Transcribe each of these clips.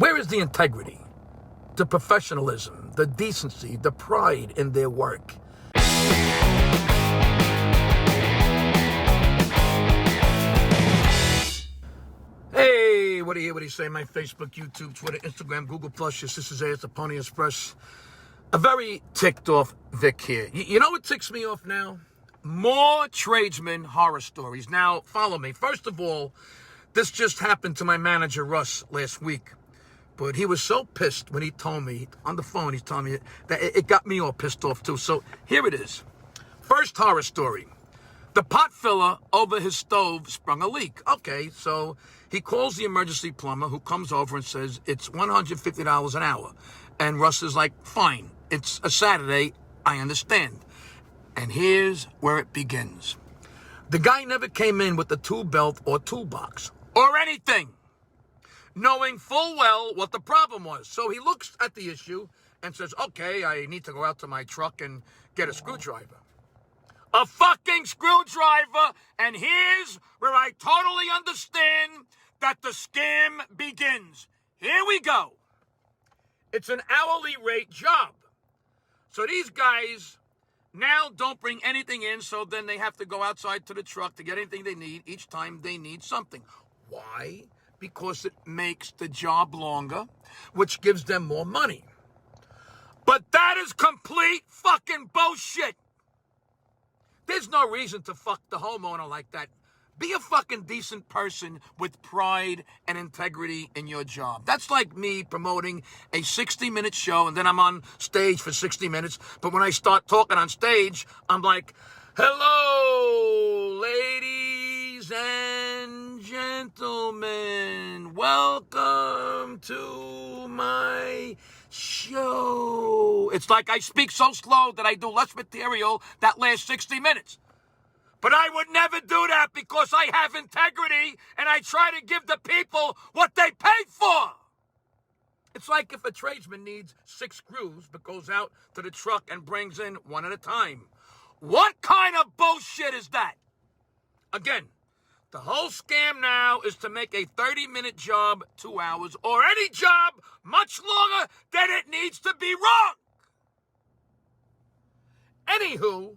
Where is the integrity, the professionalism, the decency, the pride in their work? Hey, what do you say? My Facebook, YouTube, Twitter, Instagram, Google+, your sister's ass, the Pony Express. A very ticked off Vic here. You know what ticks me off now? More tradesman horror stories. Now, follow me. First of all, this just happened to my manager, Russ, last week. But he was so pissed when he told me, on the phone, he's telling me that it got me all pissed off too. So here it is. First horror story. The pot filler over his stove sprung a leak. Okay, so he calls the emergency plumber who comes over and says it's $150 an hour. And Russ is like, fine, it's a Saturday, I understand. And here's where it begins. The guy never came in with the tool belt or toolbox or anything, knowing full well what the problem was. So he looks at the issue and says, okay, I need to go out to my truck and get a screwdriver. A fucking screwdriver, and here's where I totally understand that the scam begins. Here we go. It's an hourly rate job. So these guys now don't bring anything in, so then they have to go outside to the truck to get anything they need each time they need something. Why? Because it makes the job longer, which gives them more money. But that is complete fucking bullshit. There's no reason to fuck the homeowner like that. Be a fucking decent person with pride and integrity in your job. That's like me promoting a 60-minute show, and then I'm on stage for 60 minutes. But when I start talking on stage, I'm like, hello, ladies and gentlemen. Welcome to my show. It's like I speak so slow that I do less material that lasts 60 minutes. But I would never do that because I have integrity and I try to give the people what they paid for. It's like if a tradesman needs 6 screws but goes out to the truck and brings in one at a time. What kind of bullshit is that? Again, the whole scam now is to make a 30-minute job 2 hours, or any job much longer than it needs to be wrong. Anywho,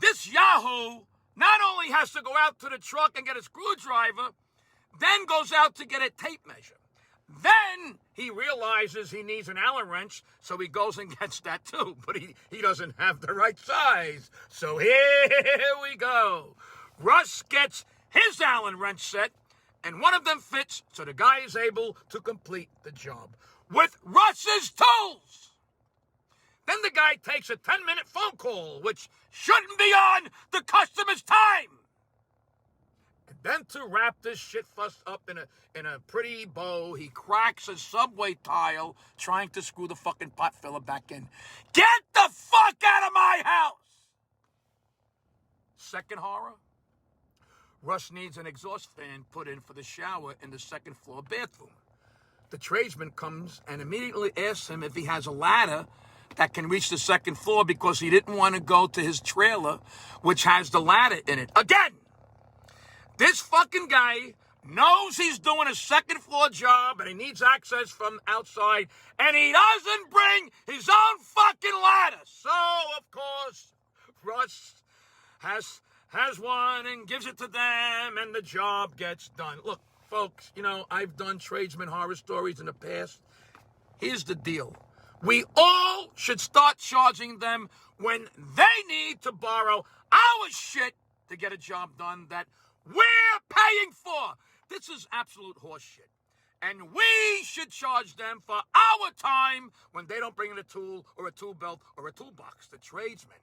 this Yahoo not only has to go out to the truck and get a screwdriver, then goes out to get a tape measure. Then he realizes he needs an Allen wrench, so he goes and gets that too. But he doesn't have the right size. So here we go. Russ gets his Allen wrench set, and one of them fits, so the guy is able to complete the job with Russ's tools. Then the guy takes a 10-minute phone call, which shouldn't be on the customer's time. And then to wrap this shit fuss up in a pretty bow, he cracks a subway tile trying to screw the fucking pot filler back in. Get the fuck out of my house! Second horror? Russ needs an exhaust fan put in for the shower in the second floor bathroom. The tradesman comes and immediately asks him if he has a ladder that can reach the second floor because he didn't want to go to his trailer, which has the ladder in it. Again, this fucking guy knows he's doing a second floor job and he needs access from outside, and he doesn't bring his own fucking ladder. So, of course, Russ has one and gives it to them, and the job gets done. Look, folks, I've done tradesman horror stories in the past. Here's the deal. We all should start charging them when they need to borrow our shit to get a job done that we're paying for. This is absolute horseshit. And we should charge them for our time when they don't bring in a tool or a tool belt or a toolbox. The tradesmen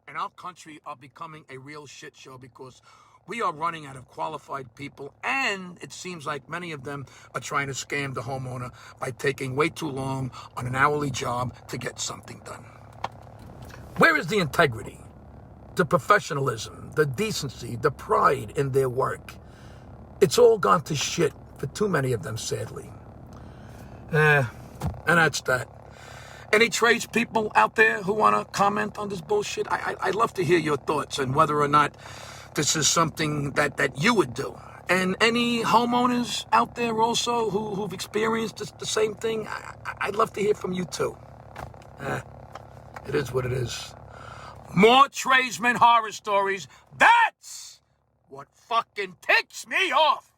in our country are becoming a real shit show because we are running out of qualified people, and it seems like many of them are trying to scam the homeowner by taking way too long on an hourly job to get something done. Where is the integrity, the professionalism, the decency, the pride in their work? It's all gone to shit for too many of them, sadly. And that's that. Any tradespeople out there who want to comment on this bullshit? I'd love to hear your thoughts and whether or not this is something that you would do. And any homeowners out there also who've experienced the same thing, I'd love to hear from you too. It is what it is. More tradesman horror stories. That's what fucking ticks me off.